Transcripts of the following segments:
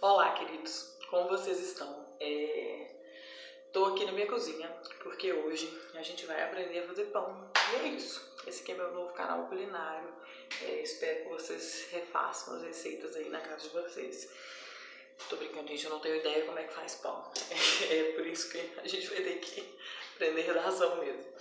Olá, queridos, como vocês estão? Tô aqui na minha cozinha porque hoje a gente vai aprender a fazer pão. E é isso. Esse aqui é meu novo canal culinário. Espero que vocês refaçam as receitas aí na casa de vocês. Tô brincando, gente, eu não tenho ideia como é que faz pão. É por isso que a gente vai ter que aprender redação mesmo.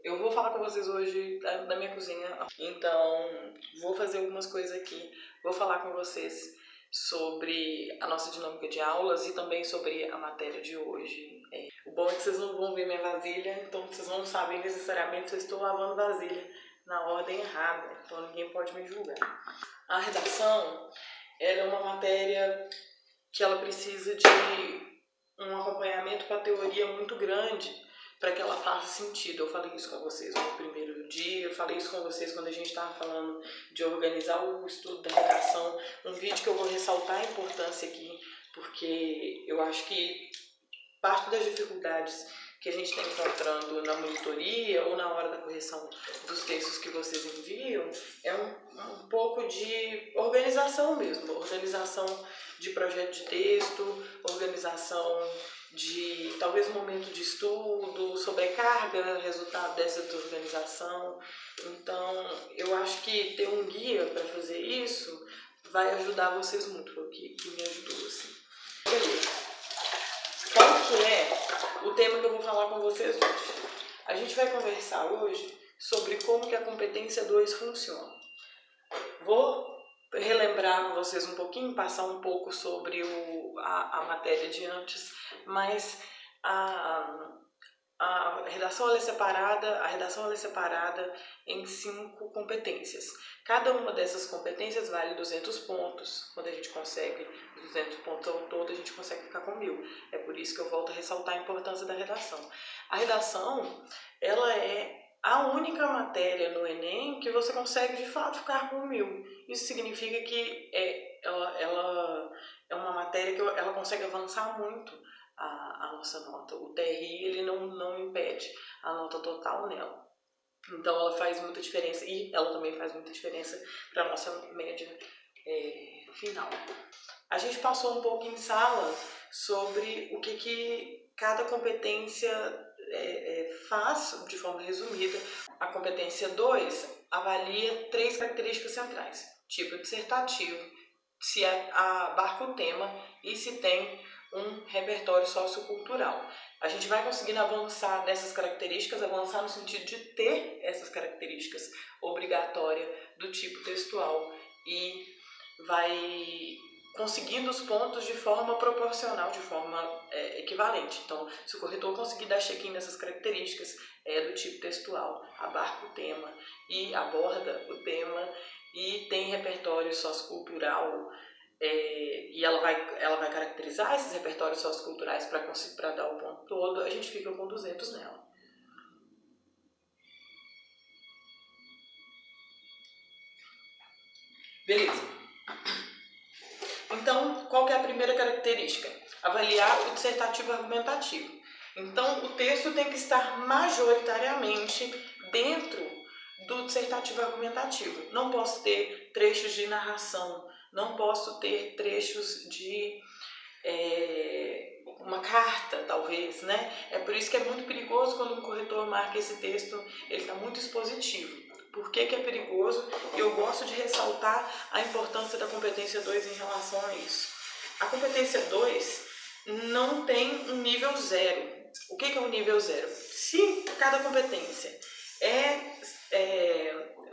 Eu vou falar com vocês hoje da minha cozinha, então vou fazer algumas coisas aqui. Vou falar com vocês sobre a nossa dinâmica de aulas e também sobre a matéria de hoje. O bom é que vocês não vão ver minha vasilha, então vocês não sabem necessariamente se eu estou lavando vasilha na ordem errada, então ninguém pode me julgar. A redação, ela é uma matéria que ela precisa de um acompanhamento com a teoria muito grande para que ela faça sentido. Eu falei isso com vocês no primeiro dia, eu falei isso com vocês quando a gente estava falando de organizar o estudo da redação, um vídeo que eu vou ressaltar a importância aqui, porque eu acho que parte das dificuldades que a gente está encontrando na monitoria ou na hora da correção dos textos que vocês enviam é um pouco de organização mesmo, organização de projeto de texto, organização de talvez momento de estudo, sobrecarga, resultado dessa desorganização. Então, eu acho que ter um guia para fazer isso vai ajudar vocês muito, foi o que me ajudou, assim. Beleza. Qual que é o tema que eu vou falar com vocês hoje? A gente vai conversar hoje sobre como que a competência 2 funciona. Vou relembrar com vocês um pouquinho, passar um pouco sobre a matéria de antes, mas a redação ela é separada em 5 competências. Cada uma dessas competências vale 200 pontos. Quando a gente consegue 200 pontos ao todo, a gente consegue ficar com 1000. É por isso que eu volto a ressaltar a importância da redação. A redação, ela é a única matéria no Enem que você consegue de fato ficar com 1000. Isso significa que ela é uma matéria que ela consegue avançar muito a nossa nota. O TRI ele não impede a nota total nela. Então ela faz muita diferença e ela também faz muita diferença para a nossa média final. A gente passou um pouco em sala sobre o que cada competência faz de forma resumida. A competência 2 avalia 3 características centrais: tipo dissertativo, se abarca o tema e se tem um repertório sociocultural. A gente vai conseguindo avançar nessas características, avançar no sentido de ter essas características obrigatórias do tipo textual e vai conseguindo os pontos de forma proporcional, de forma equivalente. Então, se o corretor conseguir dar check-in nessas características do tipo textual, abarca o tema e aborda o tema e tem repertório sociocultural, e ela vai caracterizar esses repertórios socioculturais para dar o ponto todo, a gente fica com 200 nela. Beleza. Então, qual que é a primeira característica? Avaliar o dissertativo argumentativo. Então, o texto tem que estar majoritariamente dentro do dissertativo argumentativo. Não posso ter trechos de narração, não posso ter trechos de uma carta, talvez, né? É por isso que é muito perigoso quando um corretor marca esse texto, ele está muito expositivo. Por que é perigoso? Eu gosto de ressaltar a importância da competência 2 em relação a isso. A competência 2 não tem um nível 0. O que é um nível 0? Se cada competência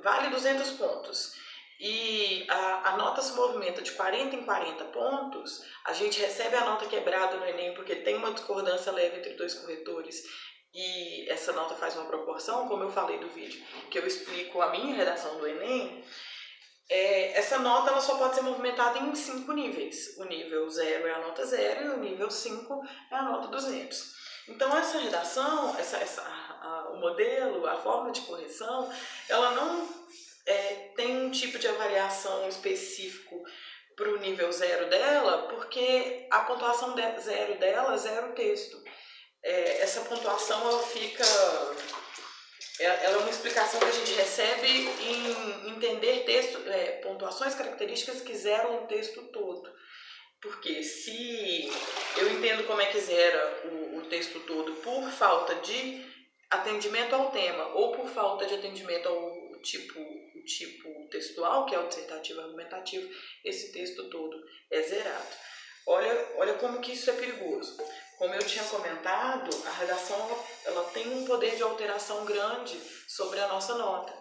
vale 200 pontos e a nota se movimenta de 40 em 40 pontos, a gente recebe a nota quebrada no Enem porque tem uma discordância leve entre 2 corretores e essa nota faz uma proporção, como eu falei do vídeo, que eu explico a minha redação do Enem. Essa nota ela só pode ser movimentada em 5 níveis. O nível 0 é a nota 0 e o nível 5 é a nota 200. Então essa redação, o modelo, a forma de correção, ela não tem um tipo de avaliação específico para o nível 0 dela, porque a pontuação 0 dela é 0 texto. Essa pontuação ela é uma explicação que a gente recebe em entender texto, pontuações características que zeram o texto todo. Porque se eu entendo como é que zera o texto todo por falta de atendimento ao tema ou por falta de atendimento ao tipo textual, que é o dissertativo argumentativo, esse texto todo é zerado. Olha como que isso é perigoso. Como eu tinha comentado, a redação ela tem um poder de alteração grande sobre a nossa nota.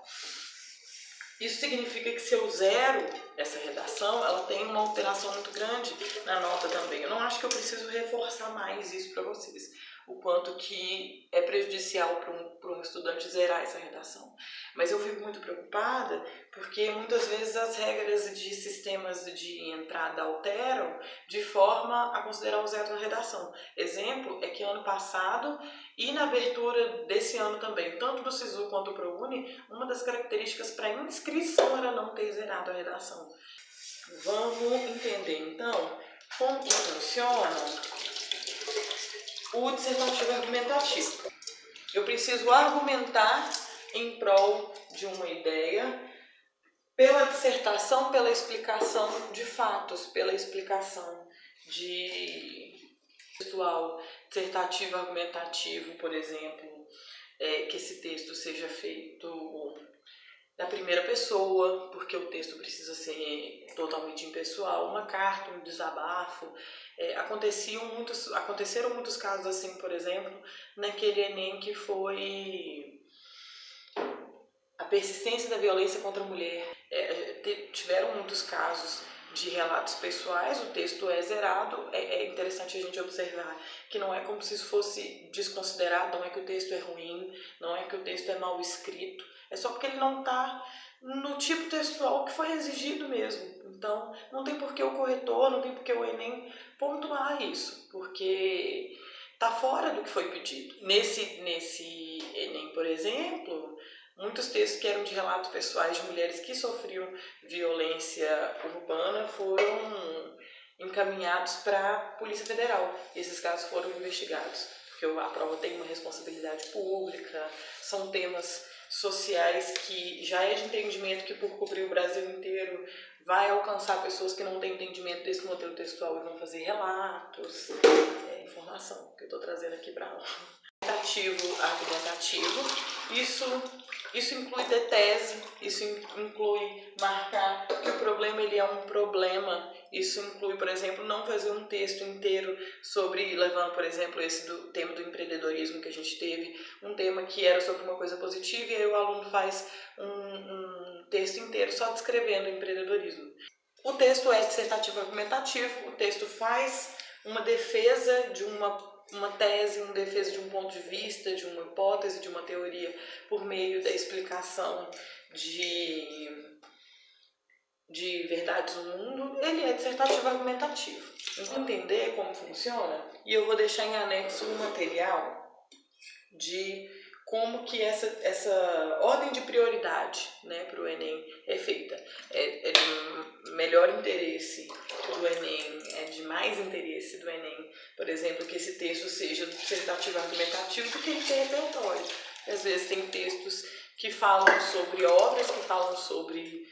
Isso significa que se eu zero essa redação, ela tem uma alteração muito grande na nota também. Eu não acho que eu preciso reforçar mais isso para vocês, o quanto que é prejudicial para um estudante zerar essa redação. Mas eu fico muito preocupada porque muitas vezes as regras de sistemas de entrada alteram de forma a considerar o zero na redação. Exemplo é que ano passado e na abertura desse ano também, tanto do SISU quanto do ProUni, uma das características para inscrição era não ter zerado a redação. Vamos entender então como que funciona o dissertativo argumentativo. Eu preciso argumentar em prol de uma ideia pela dissertação, pela explicação de fatos, pela explicação de textual, dissertativo argumentativo, por exemplo, que esse texto seja feito da primeira pessoa, porque o texto precisa ser totalmente impessoal, uma carta, um desabafo. Aconteceram muitos casos assim, por exemplo, naquele Enem que foi a persistência da violência contra a mulher. Tiveram muitos casos de relatos pessoais, o texto é zerado. É interessante a gente observar que não é como se isso fosse desconsiderado, não é que o texto é ruim, não é que o texto é mal escrito, é só porque ele não está no tipo textual que foi exigido mesmo. Então, não tem por que o corretor, não tem por que o Enem pontuar isso, porque está fora do que foi pedido. Nesse Enem, por exemplo, muitos textos que eram de relatos pessoais de mulheres que sofriam violência urbana foram encaminhados para a Polícia Federal. Esses casos foram investigados, porque a prova tem uma responsabilidade pública, são temas sociais que já é de entendimento que por cobrir o Brasil inteiro vai alcançar pessoas que não têm entendimento desse modelo textual e vão fazer relatos, informação que eu estou trazendo aqui para aula. Argumentativo, isso inclui ter tese, isso inclui marcar que o problema ele é um problema, isso inclui, por exemplo, não fazer um texto inteiro sobre, levando, por exemplo, esse do tema do empreendedorismo que a gente teve, um tema que era sobre uma coisa positiva e aí o aluno faz um texto inteiro só descrevendo o empreendedorismo. O texto é dissertativo argumentativo, o texto faz uma defesa de uma tese, uma defesa de um ponto de vista, de uma hipótese, de uma teoria, por meio da explicação de verdades do mundo. Ele é dissertativo argumentativo. Vamos entender como funciona? E eu vou deixar em anexo um material de como que essa ordem de prioridade, né, para o Enem é feita. É de melhor interesse do Enem, é de mais interesse do Enem, por exemplo, que esse texto seja dissertativo argumentativo do que ele tem repertório. Às vezes tem textos que falam sobre obras, que falam sobre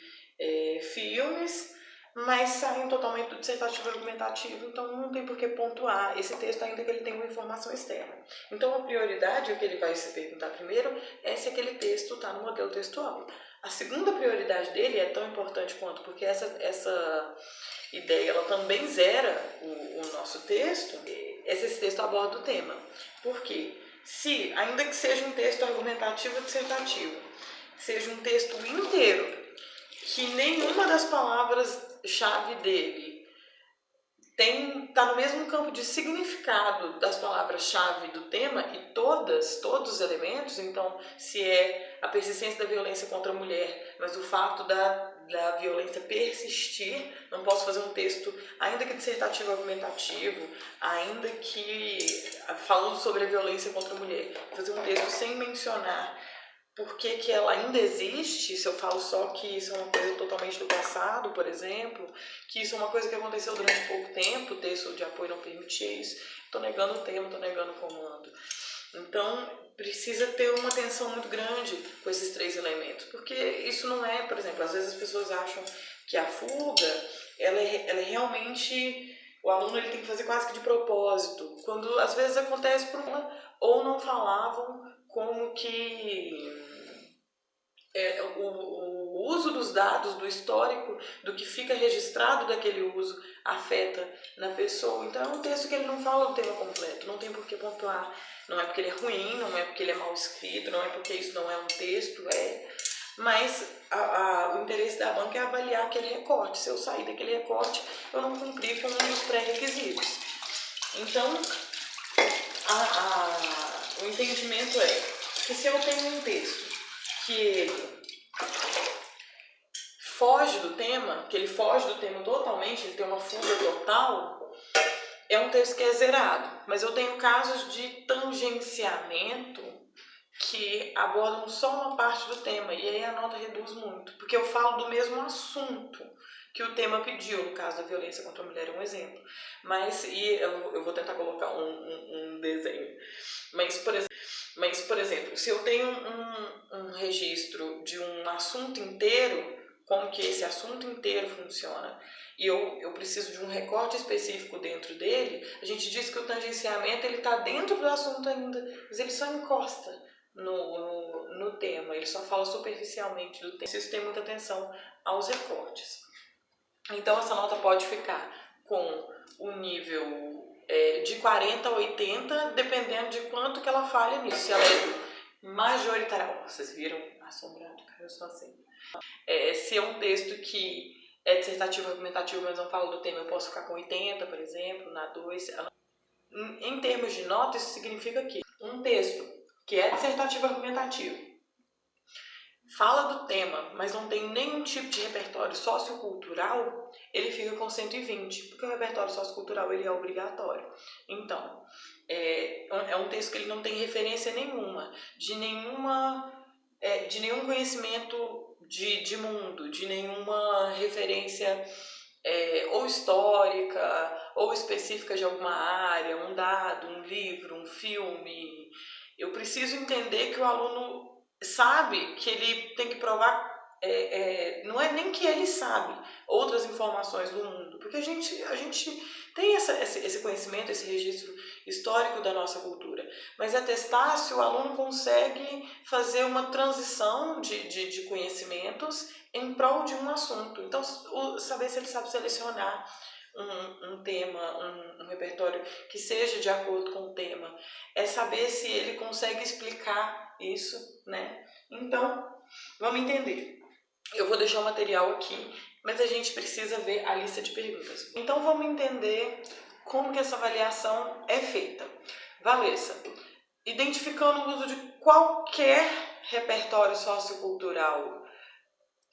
filmes, mas saem totalmente do dissertativo argumentativo, então não tem por que pontuar esse texto, ainda que ele tenha uma informação externa. Então a prioridade, o que ele vai se perguntar primeiro, é se aquele texto está no modelo textual. A segunda prioridade dele é tão importante quanto, porque essa ideia ela também zera o nosso texto, esse texto aborda o tema. Por quê? Se, ainda que seja um texto argumentativo ou dissertativo, seja um texto inteiro, que nenhuma das palavras-chave dele está no mesmo campo de significado das palavras-chave do tema e todos os elementos, então se é a persistência da violência contra a mulher, mas o fato da violência persistir, não posso fazer um texto, ainda que dissertativo argumentativo, ainda que falando sobre a violência contra a mulher, fazer um texto sem mencionar por que ela ainda existe, se eu falo só que isso é uma coisa totalmente do passado, por exemplo, que isso é uma coisa que aconteceu durante pouco tempo, o texto de apoio não permitia isso, estou negando o tema, estou negando o comando. Então, precisa ter uma atenção muito grande com esses três elementos, porque isso não é, por exemplo, às vezes as pessoas acham que a fuga, ela é realmente O aluno ele tem que fazer quase que de propósito, quando às vezes acontece por uma, ou não falavam como que o uso dos dados, do histórico, do que fica registrado daquele uso, afeta na pessoa. Então é um texto que ele não fala o tema completo, não tem por que pontuar. Não é porque ele é ruim, não é porque ele é mal escrito, não é porque isso não é um texto, mas o interesse da banca é avaliar aquele recorte. Se eu sair daquele recorte, eu não cumpri com um dos pré-requisitos. Então, o entendimento é que se eu tenho um texto que ele foge do tema, que ele foge do tema totalmente, ele tem uma fuga total, é um texto que é zerado. Mas eu tenho casos de tangenciamento que abordam só uma parte do tema, e aí a nota reduz muito, porque eu falo do mesmo assunto que o tema pediu. No caso da violência contra a mulher é um exemplo, mas eu vou tentar colocar um desenho. Mas por exemplo, se eu tenho um registro de um assunto inteiro, como que esse assunto inteiro funciona, e eu preciso de um recorte específico dentro dele, a gente diz que o tangenciamento está dentro do assunto ainda, mas ele só encosta no tema, ele só fala superficialmente do tema. Preciso ter muita atenção aos recortes. Então essa nota pode ficar com o nível de 40 a 80, dependendo de quanto que ela falha nisso. Se ela é majoritária, vocês viram? Assombrado, eu sou assim. Se é um texto que é dissertativo, argumentativo, mas não fala do tema, eu posso ficar com 80, por exemplo, na 2. Em termos de nota, isso significa que um texto que é dissertativo argumentativo, fala do tema, mas não tem nenhum tipo de repertório sociocultural, ele fica com 120, porque o repertório sociocultural ele é obrigatório. Então, é um texto que ele não tem referência nenhuma, de nenhum conhecimento de mundo, de nenhuma referência ou histórica, ou específica de alguma área, um dado, um livro, um filme. Eu preciso entender que o aluno sabe que ele tem que provar, não é nem que ele sabe outras informações do mundo, porque a gente tem esse conhecimento, esse registro histórico da nossa cultura, mas é testar se o aluno consegue fazer uma transição de conhecimentos em prol de um assunto. Então, saber se ele sabe selecionar um tema, um repertório que seja de acordo com o tema, é saber se ele consegue explicar isso, né? Então, vamos entender. Eu vou deixar o material aqui, mas a gente precisa ver a lista de perguntas. Então, vamos entender como que essa avaliação é feita. Valessa, identificando o uso de qualquer repertório sociocultural,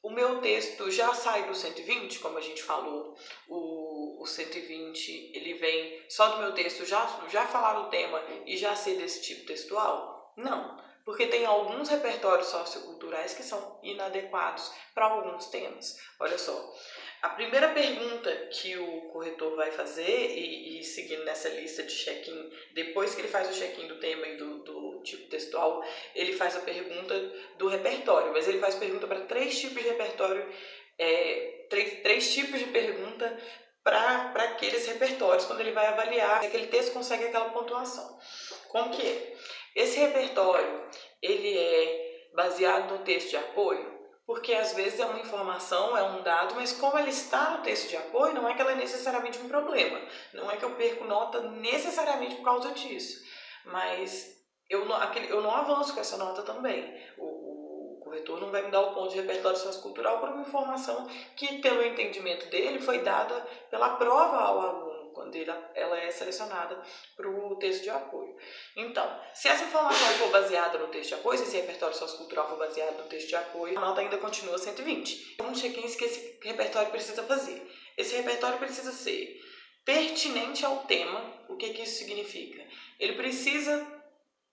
o meu texto já sai do 120, como a gente falou. O 120, ele vem só do meu texto já falar o tema e já ser desse tipo textual? Não, porque tem alguns repertórios socioculturais que são inadequados para alguns temas. Olha só, a primeira pergunta que o corretor vai fazer, e seguindo nessa lista de check-in, depois que ele faz o check-in do tema e do tipo textual, ele faz a pergunta do repertório, mas ele faz pergunta para 3 tipos de repertório, 3 tipos de pergunta para aqueles repertórios, quando ele vai avaliar se aquele texto consegue aquela pontuação. Como que é? Esse repertório, ele é baseado no texto de apoio, porque às vezes é uma informação, é um dado, mas como ela está no texto de apoio, não é que ela é necessariamente um problema, não é que eu perco nota necessariamente por causa disso, mas eu não avanço com essa nota também. O corretor não vai me dar o ponto de repertório sociocultural por uma informação que, pelo entendimento dele, foi dada pela prova ao aluno, quando ela é selecionada para o texto de apoio. Então, se essa informação for baseada no texto de apoio, se esse repertório sociocultural for baseado no texto de apoio, a nota ainda continua 120. Um check-ins que esse repertório precisa fazer. Esse repertório precisa ser pertinente ao tema. O que isso significa? Ele precisa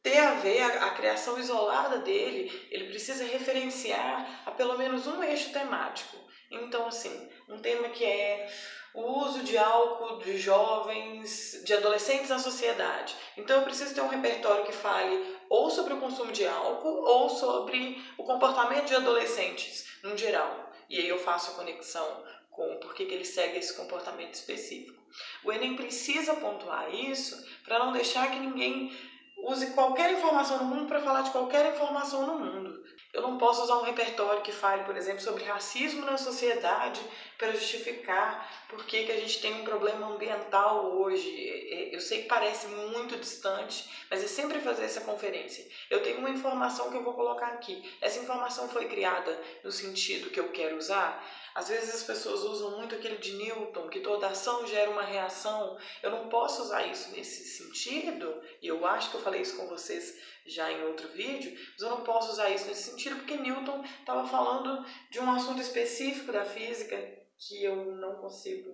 ter a ver, a criação isolada dele, ele precisa referenciar a pelo menos um eixo temático. Então, assim, um tema que é o uso de álcool de jovens, de adolescentes na sociedade. Então, eu preciso ter um repertório que fale ou sobre o consumo de álcool ou sobre o comportamento de adolescentes, no geral. E aí eu faço a conexão com por que ele segue esse comportamento específico. O Enem precisa pontuar isso para não deixar que ninguém use qualquer informação no mundo para falar de qualquer informação no mundo. Eu não posso usar um repertório que fale, por exemplo, sobre racismo na sociedade para justificar por que a gente tem um problema ambiental hoje. Eu sei que parece muito distante, mas é sempre fazer essa conferência. Eu tenho uma informação que eu vou colocar aqui. Essa informação foi criada no sentido que eu quero usar. Às vezes as pessoas usam muito aquele de Newton, que toda ação gera uma reação. Eu não posso usar isso nesse sentido, e eu acho que eu falei isso com vocês já em outro vídeo, mas eu não posso usar isso nesse sentido porque Newton estava falando de um assunto específico da física que eu não consigo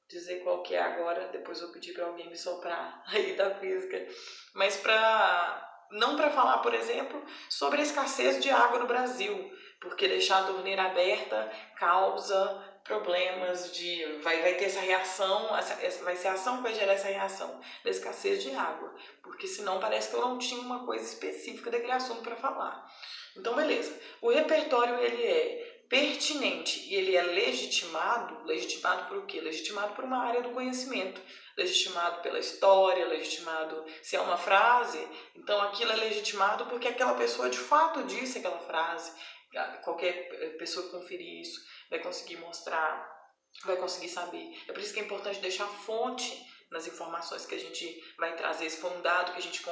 dizer qual que é agora, depois eu vou pedir para alguém me soprar aí da física, mas não para falar, por exemplo, sobre a escassez de água no Brasil, porque deixar a torneira aberta causa problemas vai ter essa reação, vai ser a ação que vai gerar essa reação da escassez de água, porque senão parece que eu não tinha uma coisa específica daquele assunto para falar. Então, beleza. O repertório, ele é pertinente e ele é legitimado por quê? Legitimado por uma área do conhecimento, legitimado pela história, legitimado se é uma frase, então aquilo é legitimado porque aquela pessoa de fato disse aquela frase. Qualquer pessoa que conferir isso vai conseguir mostrar, vai conseguir saber. É por isso que é importante deixar fonte nas informações que a gente vai trazer, se for um dado que a gente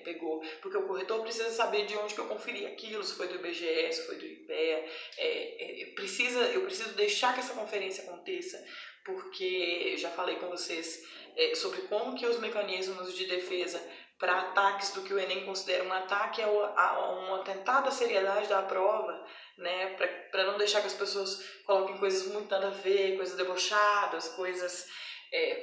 pegou, porque o corretor precisa saber de onde que eu conferi aquilo, se foi do IBGE, se foi do IPEA. Eu preciso deixar que essa conferência aconteça, porque já falei com vocês sobre como que os mecanismos de defesa para ataques do que o Enem considera um ataque a um atentado à seriedade da prova, né, para não deixar que as pessoas coloquem coisas muito nada a ver, coisas debochadas, coisas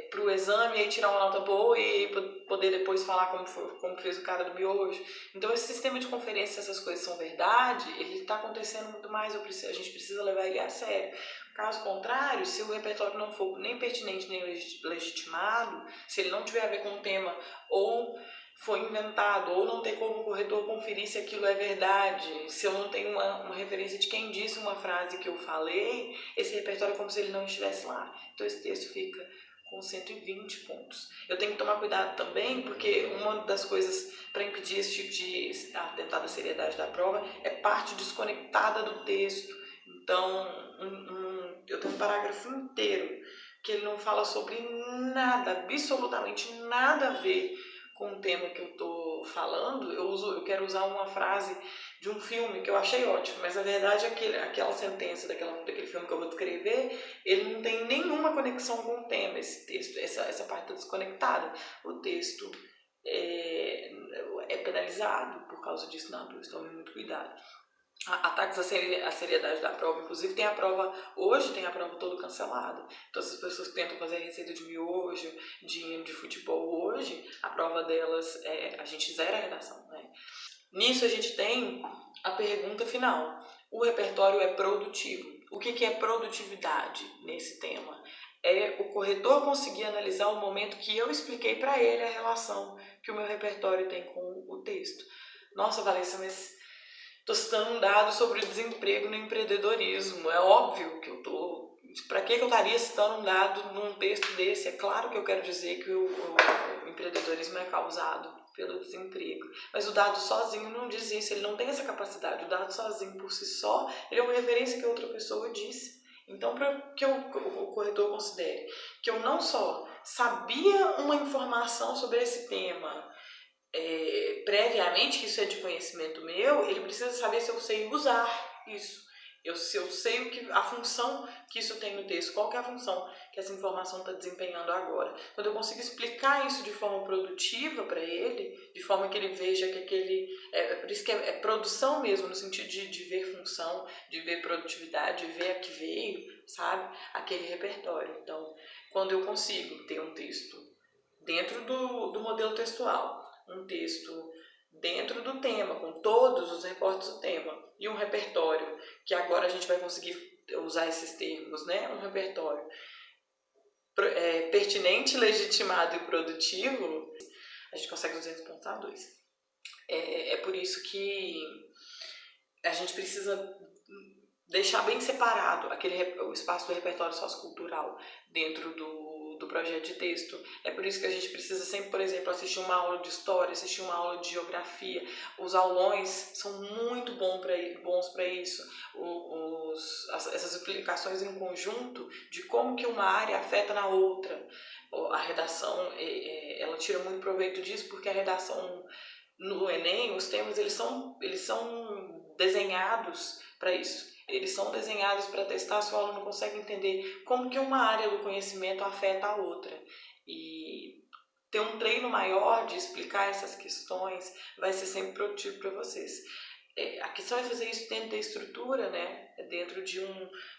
para o exame e aí tirar uma nota boa e poder depois falar como fez o cara do miojo. Então esse sistema de conferência, essas coisas são verdade, ele está acontecendo muito mais, a gente precisa levar ele a sério. Caso contrário, se o repertório não for nem pertinente nem legitimado, se ele não tiver a ver com o tema ou foi inventado, ou não tem como o corretor conferir se aquilo é verdade, se eu não tenho uma referência de quem disse uma frase que eu falei, esse repertório é como se ele não estivesse lá. Então esse texto fica com 120 pontos. Eu tenho que tomar cuidado também, porque uma das coisas para impedir esse tipo de atentado à seriedade da prova é parte desconectada do texto. Então, eu tenho um parágrafo inteiro que ele não fala sobre nada, absolutamente nada a ver com o tema que eu estou falando. Eu quero usar uma frase de um filme que eu achei ótimo, mas na verdade aquela sentença daquele filme que eu vou descrever, ele não tem nenhuma conexão com o tema, esse texto, essa parte está desconectada. O texto é penalizado por causa disso na dúvida, então muito cuidado. Ataques à seriedade da prova, inclusive hoje tem a prova toda cancelada. Então essas pessoas que tentam fazer receita de miojo, de futebol hoje, a prova delas, a gente zera a redação, né? Nisso a gente tem a pergunta final. O repertório é produtivo. O que é produtividade nesse tema? É o corretor conseguir analisar o momento que eu expliquei para ele a relação que o meu repertório tem com o texto. Nossa, Valência, mas estou citando um dado sobre o desemprego no empreendedorismo. É óbvio que eu estou... Para que eu estaria citando um dado num texto desse? É claro que eu quero dizer que o empreendedorismo é causado pelo desemprego. Mas o dado sozinho não diz isso, ele não tem essa capacidade. O dado sozinho, por si só, ele é uma referência que outra pessoa disse. Então, para que o corretor considere que eu não só sabia uma informação sobre esse tema previamente, que isso é de conhecimento meu, ele precisa saber se eu sei usar isso. Se eu sei a função que isso tem no texto, qual que é a função que essa informação está desempenhando agora. Quando eu consigo explicar isso de forma produtiva para ele, de forma que ele veja que aquele... por isso que é produção mesmo, no sentido de ver função, de ver produtividade, de ver a que veio, sabe? Aquele repertório. Então, quando eu consigo ter um texto dentro do modelo textual, um texto dentro do tema, com todos os recortes do tema, e um repertório, que agora a gente vai conseguir usar esses termos, né? Um repertório pertinente, legitimado e produtivo, a gente consegue 200 pontos a 2. É por isso que a gente precisa deixar bem separado o espaço do repertório sociocultural dentro do do projeto de texto. É por isso que a gente precisa sempre, por exemplo, assistir uma aula de história, assistir uma aula de geografia. Os aulões são muito bons para isso. Essas explicações em conjunto de como que uma área afeta na outra. A redação, ela tira muito proveito disso, porque a redação no Enem, os temas eles são desenhados para isso. Eles são desenhados para testar se o aluno consegue entender como que uma área do conhecimento afeta a outra. E ter um treino maior de explicar essas questões vai ser sempre produtivo para vocês. A questão é fazer isso dentro da estrutura, né? Dentro de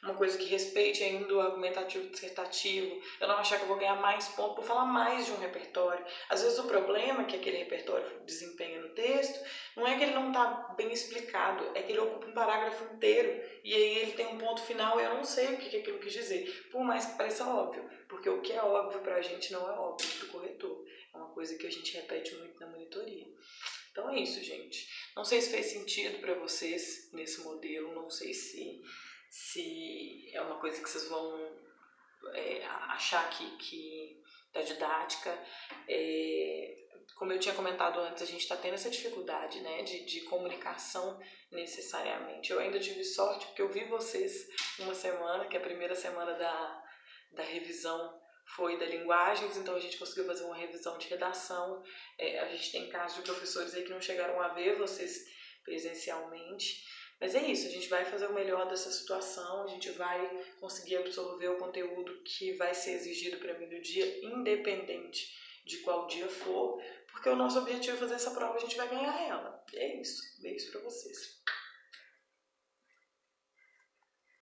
uma coisa que respeite ainda o argumentativo dissertativo. Eu não achar que eu vou ganhar mais pontos por falar mais de um repertório. Às vezes o problema que aquele repertório desempenha no texto não é que ele não está bem explicado, é que ele ocupa um parágrafo inteiro e aí ele tem um ponto final e eu não sei o que aquilo quis dizer. Por mais que pareça óbvio, porque o que é óbvio pra gente não é óbvio pro corretor. É uma coisa que a gente repete muito na monitoria. Então é isso, gente. Não sei se fez sentido para vocês nesse modelo, não sei se é uma coisa que vocês vão achar que tá didática. Como eu tinha comentado antes, a gente está tendo essa dificuldade, né, de comunicação necessariamente. Eu ainda tive sorte porque eu vi vocês uma semana, que é a primeira semana da revisão foi da linguagens, então a gente conseguiu fazer uma revisão de redação. A gente tem casos de professores aí que não chegaram a ver vocês presencialmente. Mas é isso, a gente vai fazer o melhor dessa situação, a gente vai conseguir absorver o conteúdo que vai ser exigido para mim no dia, independente de qual dia for, porque o nosso objetivo é fazer essa prova, a gente vai ganhar ela. E é isso, beijo para vocês.